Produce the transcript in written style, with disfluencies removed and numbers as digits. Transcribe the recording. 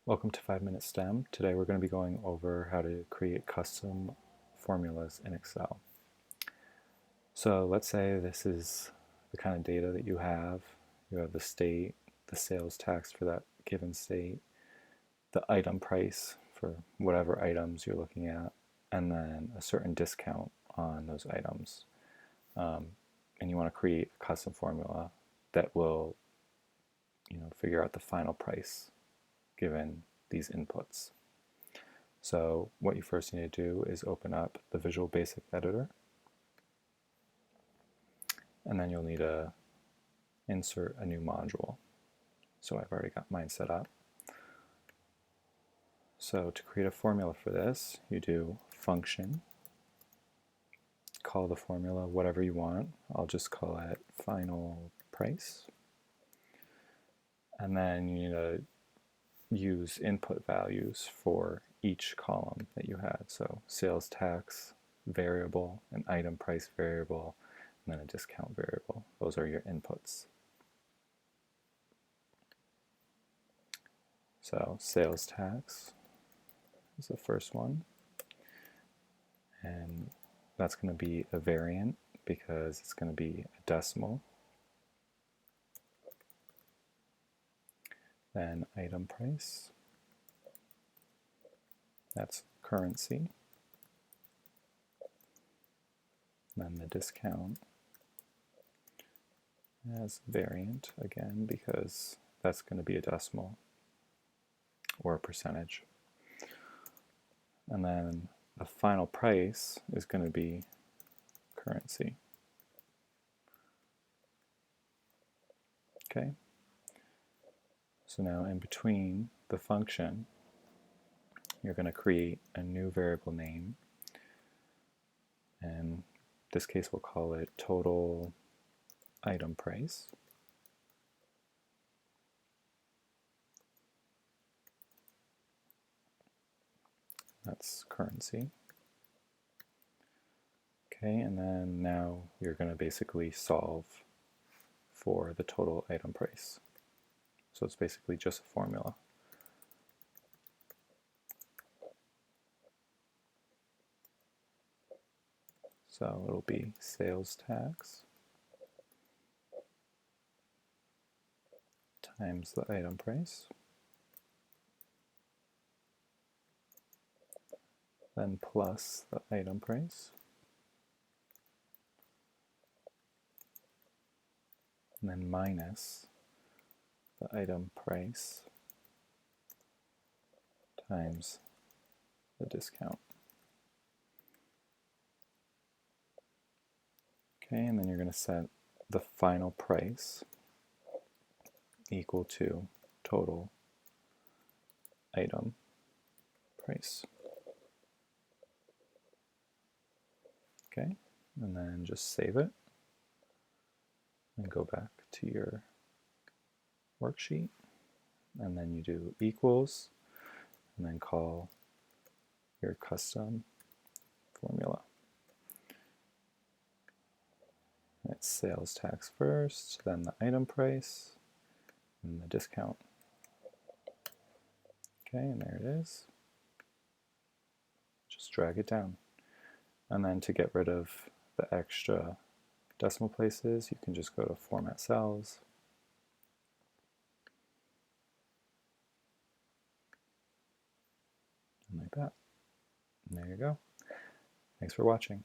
Welcome to 5 Minute STEM. Today we're going to be going over how to create custom formulas in Excel. So let's say this is the kind of data that you have. You have the state, the sales tax for that given state, the item price for whatever items you're looking at, and then a certain discount on those items. And you want to create a custom formula that will, figure out the final price given these inputs. So what you first need to do is open up the Visual Basic Editor, and then you'll need to insert a new module. So I've already got mine set up. So to create a formula for this, you do function, call the formula whatever you want. I'll just call it final price. And then you need to use input values for each column that you had. So sales tax variable, an item price variable, and then a discount variable. Those are your inputs. So sales tax is the first one, and that's going to be a variant because it's going to be a decimal. Then item price, that's currency. Then the discount as variant again because that's going to be a decimal or a percentage. And then the final price is going to be currency. Okay. So now in between the function, you're going to create a new variable name. And in this case, we'll call it total item price. That's currency. Okay, and then now you're going to basically solve for the total item price. So it's basically just a formula. So it'll be sales tax times the item price, then plus the item price, and then minus the item price times the discount. Okay, and then you're going to set the final price equal to total item price. Okay, and then just save it and go back to your worksheet, and then you do equals and then call your custom formula. It's sales tax first, then the item price, and the discount. Okay, and there it is. Just drag it down. And then to get rid of the extra decimal places, you can just go to Format Cells. And like that. And there you go. Thanks for watching.